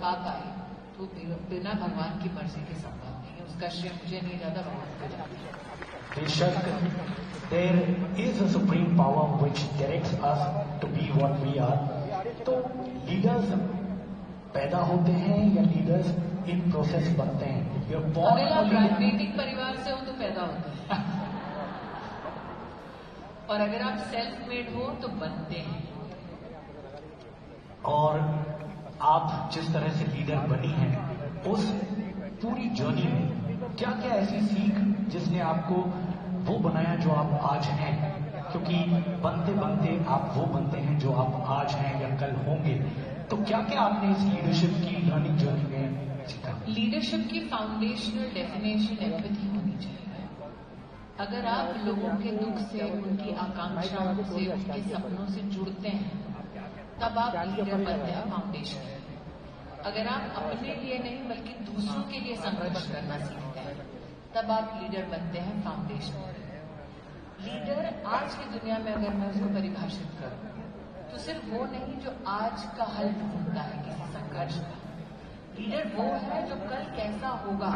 औकात आई तो बिना भगवान की मर्जी के संभव नहीं है। उसका श्रेय मुझे नहीं जाता, भगवान को जाता है। बेशक there is a supreme power which directs us to be what we are. तो लीडर्स पैदा होते हैं या लीडर्स इन प्रोसेस बनते हैं? अगर आप राजनीतिक परिवार से हो तो पैदा होते हैं और अगर आप सेल्फ मेड हो तो बनते हैं। और आप जिस तरह से लीडर बनी हैं, उस पूरी जर्नी में क्या क्या ऐसी सीख जिसने आपको वो बनाया जो आप आज हैं? क्योंकि बनते बनते आप वो बनते हैं जो आप आज हैं या कल होंगे। तो क्या क्या आपने इस लीडरशिप की लर्निंग जर्नी में सीखा? लीडरशिप की फाउंडेशनल डेफिनेशन एम्पैथी होनी चाहिए। अगर आप लोगों के दुख से, उनकी आकांक्षाओं से, उनके सपनों से जुड़ते हैं, तब आप लीडर बनते हैं फाउंडेशन। अगर आप अपने लिए नहीं बल्कि दूसरों के लिए संघर्ष करना सीखते हैं, तब आप लीडर बनते हैं फाउंडेशन। लीडर आज की दुनिया में अगर मैं उसको परिभाषित करूं तो सिर्फ वो नहीं जो आज का हल ढूंढता है किसी संघर्ष का। लीडर वो है जो कल कैसा होगा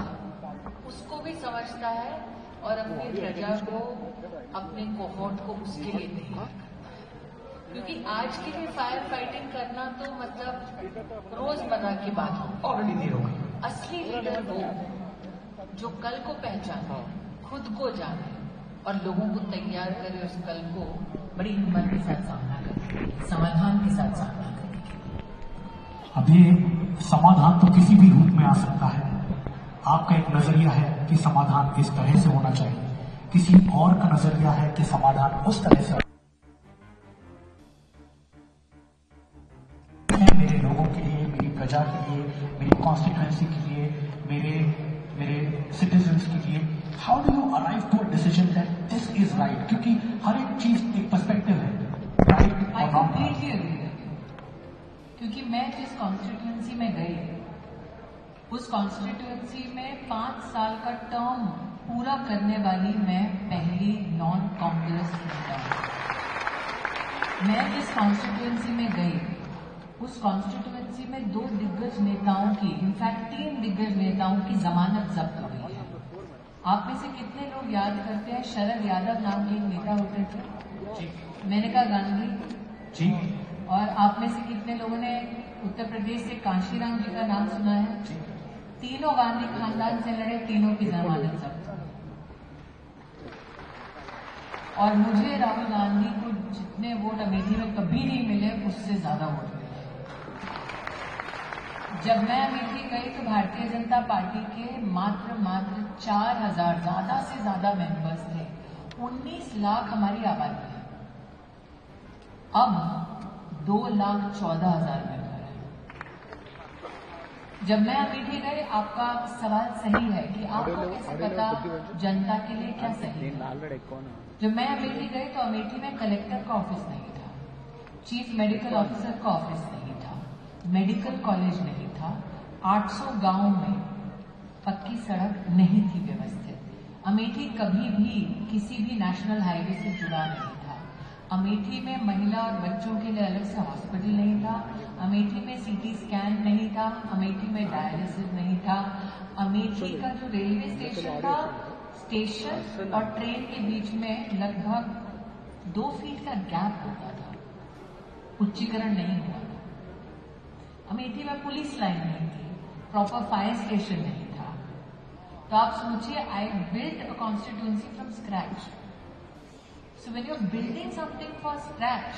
उसको भी समझता है और अपनी प्रजा को, अपने कोहोर्ट को उसके लिए तैयार करता है। क्योंकि आज के लिए फायर फाइटिंग करना तो मतलब रोजमर्रा की बात हो, ऑलरेडी देर हो गई। असली लीडर वो जो कल को पहचाने, खुद को जाने और लोगों को तैयार करे उस कल को बड़ी हिम्मत के साथ सामना करने, समाधान के साथ सामना करने के लिए। अभी समाधान तो किसी भी रूप में आ सकता है। आपका एक नजरिया है कि समाधान इस तरह से होना चाहिए, किसी और का नजरिया है कि समाधान उस तरह से। मेरे लोगों के लिए, मेरी प्रजा के लिए, मेरी कॉन्स्टिट्यूएंसी के लिए, मेरे सिटीजन्स के लिए, how do you arrive to a decision that this is right? क्योंकि हर एक चीज एक पर्सपेक्टिव है, राइट और रॉन्ग। क्योंकि मैं जिस कॉन्स्टिट्यूएंसी में गई, उस कॉन्स्टिट्यूएंसी में 5 साल का टर्म पूरा करने वाली मैं पहली नॉन कांग्रेस नेता हूं। मैं जिस कॉन्स्टिट्यूएंसी में गई, उस कॉन्स्टिट्यूएंसी में 2 दिग्गज नेताओं की, इनफैक्ट 3 दिग्गज नेताओं की जमानत जब्त हुई है। आप में से कितने लोग याद करते हैं शरद यादव नाम के एक नेता होते थे, मेनका गांधी जी, और आप में से कितने लोगों ने उत्तर प्रदेश से कांशीराम जी का नाम सुना है? तीनों गांधी खानदान से लड़े, तीनों की जमानत जब्त। और मुझे राहुल गांधी को जितने वोट अमेठी में कभी नहीं मिले, उससे ज्यादा वोट मिले। जब मैं अमेठी गई तो भारतीय जनता पार्टी के मात्र 4,000 ज्यादा से ज्यादा मेंबर्स थे। 19 लाख हमारी आबादी है। अब 2,14,000 मेंबर है। जब मैं अमेठी गई, आपका सवाल सही है कि आपको कैसे पता जनता के लिए क्या सही है। जब मैं अमेठी गई तो अमेठी में कलेक्टर का ऑफिस नहीं था, चीफ मेडिकल ऑफिसर का ऑफिस नहीं था, मेडिकल कॉलेज नहीं था, 800 गांव में पक्की सड़क नहीं थी व्यवस्थित। अमेठी कभी भी किसी भी नेशनल हाईवे से जुड़ा नहीं था। अमेठी में महिला और बच्चों के लिए अलग से हॉस्पिटल नहीं था। अमेठी में सीटी स्कैन नहीं था। अमेठी में डायलिसिस नहीं था। अमेठी का जो रेलवे स्टेशन था, स्टेशन और ट्रेन के बीच में लगभग 2 फीट का गैप होता था, उच्चीकरण नहीं हुआ था। अमेठी में पुलिस लाइन नहीं थी, प्रॉपर फायर स्टेशन नहीं था। तो आप सोचिए, I built a constituency from scratch. So when you are building something for scratch,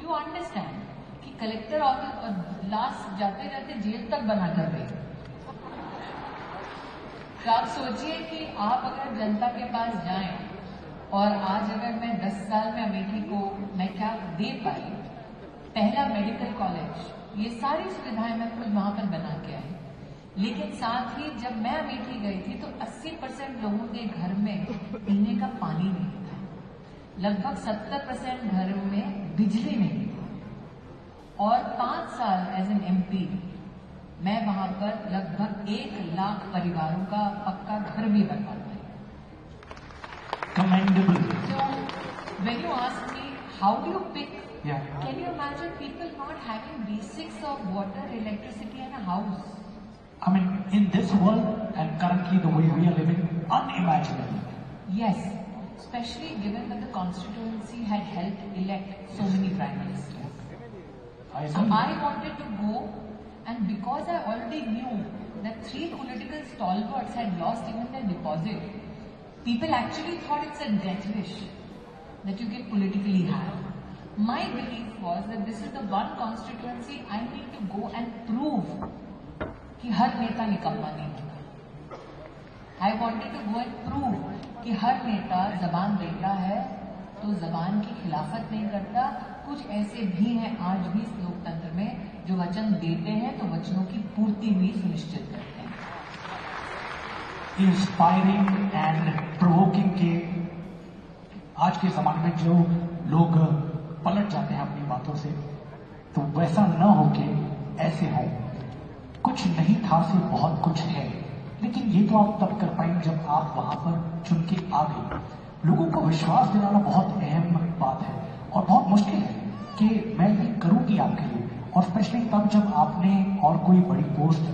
you understand कि कलेक्टर ऑफिस और लास्ट जाते जाते जेल तक बना कर गए। तो आप सोचिए कि आप अगर जनता के पास जाएं, और आज अगर मैं 10 साल में अमेठी को मैं क्या दे पाई, पहला मेडिकल कॉलेज, ये सारी सुविधाएं मैं खुद वहां पर बना के आई। लेकिन साथ ही जब मैं अमेठी गई थी तो 80% लोगों के घर में पीने का पानी नहीं था, लगभग 70% घरों में बिजली नहीं थी। और 5 साल एज एन एमपी मैं वहां पर लगभग 1 लाख परिवारों का पक्का घर भी बनवा पाई। Commendable. So when you ask me how do you pick, Yeah. can you imagine people not having basics of water, electricity and a house. I mean, in this world and currently the way we are living, unimaginable. Yes, especially given that the constituency had helped elect so many prime ministers. So I wanted to go, and because I already knew that 3 political stalwarts had lost even their deposit, people actually thought it's a death wish that you get politically high. My belief was that this is the one constituency I need to go and prove कि हर नेता निकम्मा नहीं होता. I wanted to go and prove कि हर नेता जबान देता है तो जबान की खिलाफत नहीं करता. कुछ ऐसे भी हैं आज भी इस लोकतंत्र में जो वचन देते हैं तो वचनों की पूर्ति भी सुनिश्चित करते हैं. इंस्पायरिंग एंड प्रोवोकिंग के आज के जमाने में जो लोग पलट जाते हैं अपनी बातों से, तो वैसा न हो के ऐसे हो. कुछ नहीं था से बहुत कुछ है, लेकिन ये तो आप तब कर पाएंगे जब आप वहां पर चुन के आ गए. लोगों को विश्वास दिलाना बहुत अहम बात है और बहुत मुश्किल है कि मैं ये करूंगी आपके लिए, और स्पेशली तब जब आपने और कोई बड़ी पोस्ट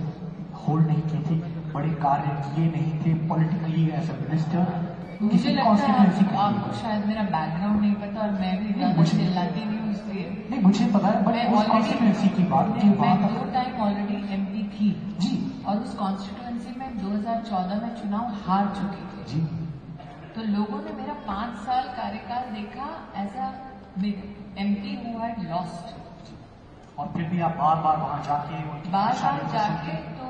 होल्ड नहीं की थी, बड़े कार्य किए नहीं थे पॉलिटिकली एज ए मिनिस्टर. मुझे लगता है आपको शायद मेरा बैकग्राउंड नहीं पता और मैं भी ज्यादा चिल्लाती नहीं हूँ इसलिए. नहीं, मुझे पता है, बट उस कॉन्स्टिट्यूएंसी की बात की मैं 2 टाइम ऑलरेडी MP थी जी, और उस कॉन्स्टिट्यूएंसी में 2014 में चुनाव हार चुकी थी जी. तो लोगों ने मेरा 5 साल कार्यकाल देखा as a MP who had lost. और फिर भी आप बार बार वहां जाके तो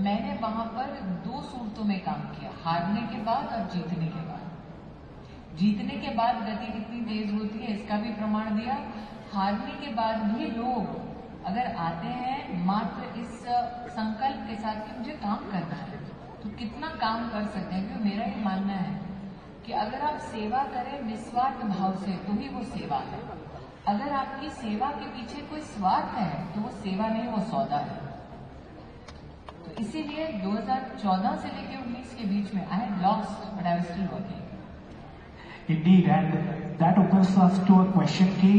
मैंने वहां पर 2 सूरतों में काम किया, हारने के बाद और जीतने के बाद. जीतने के बाद गति कितनी तेज होती है इसका भी प्रमाण दिया. हारने के बाद भी लोग अगर आते हैं मात्र इस संकल्प के साथ कि मुझे काम करना है तो कितना काम कर सकते हैं. क्योंकि मेरा ये मानना है कि अगर आप सेवा करें निस्वार्थ भाव से तो ही वो सेवा है. अगर आपकी सेवा के पीछे कोई स्वार्थ है तो वो सेवा नहीं, वो सौदा है. तो इसीलिए 2014 से लेकर 19 के बीच में I had lost but I was still working. Indeed, and that opens us to a question कि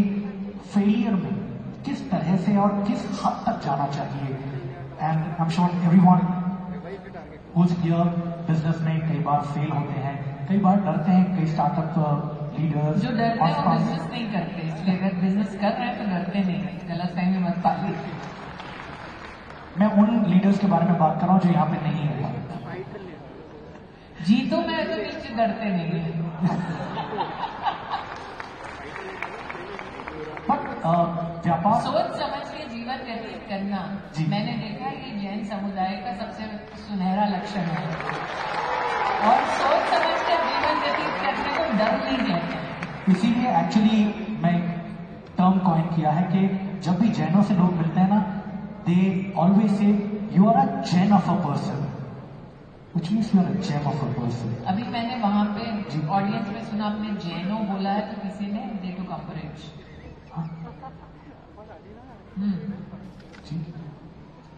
फेलियर में किस तरह से और किस हद तक जाना चाहिए. And I am sure everyone who's here business में कई बार फेल होते हैं, कई बार डरते हैं. कई स्टार्टअप लीडर्स जो डरते हैं वो बिजनेस नहीं करते, इसलिए अगर बिजनेस कर रहे हैं तो डरते नहीं है. गलतफहमी मत पालिए. मैं उन लीडर्स के बारे में बात कर रहा हूँ जो यहाँ पे नहीं है. जीतो मैं तो नीचे डरते नहीं है. बट व्यापार सोच समझ के जीवन व्यतीत करना, मैंने देखा ये जैन समुदाय का सबसे सुनहरा लक्षण है. और सोच समझ कर जीवन व्यतीत करने को डर नहीं कहते. इसीलिए एक्चुअली मैं टर्म कॉइन किया है कि जब भी जैनों से लोग मिलते हैं ना, they always say you are a gem of a person, which means you are a gem of a person. अभी मैंने वहां पे ऑडियंस में सुना आपने जैनो बोला है तो किसी ने दे टू कम्परेज. जी,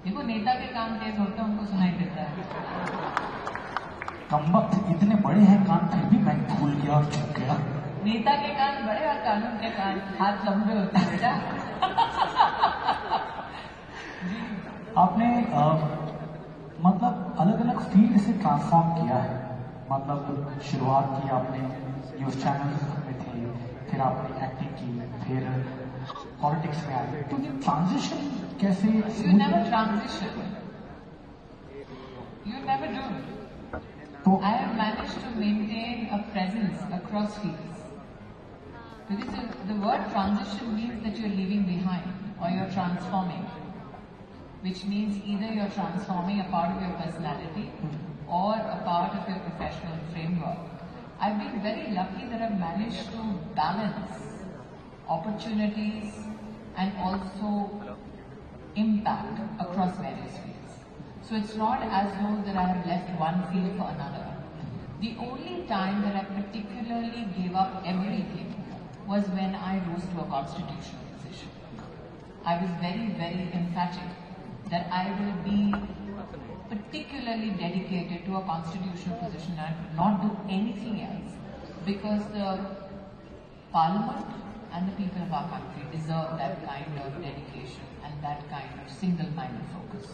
देखो नेता के कान तेज होते हैं उनको सुनाई देता है. कमबख्त इतने बड़े हैं कान, फिर भी मैं भूल गया और चुप गया. नेता के कान बड़े और कानून के कान हाथ लंबे होते हैं बेटा. आपने मतलब अलग अलग फील्ड से ट्रांसफॉर्म किया है. मतलब शुरुआत की आपने न्यूज चैनल में थे, फिर आपने एक्टिंग की, फिर पॉलिटिक्स में आए. तो ये ट्रांजिशन कैसे? You never transition. You never do. तो I have managed to maintain a presence across fields. Because the word transition means that you're leaving behind or you're transforming. Which means either you're transforming a part of your personality or a part of your professional framework. I've been very lucky that I've managed to balance opportunities and also impact across various fields. So it's not as though that I have left one field for another. The only time that I particularly gave up everything was when I rose to a constitutional position. I was very, very emphatic that I will be particularly dedicated to a constitutional position and not do anything else because the Parliament and the people of our country deserve that kind of dedication and that kind of single-minded focus.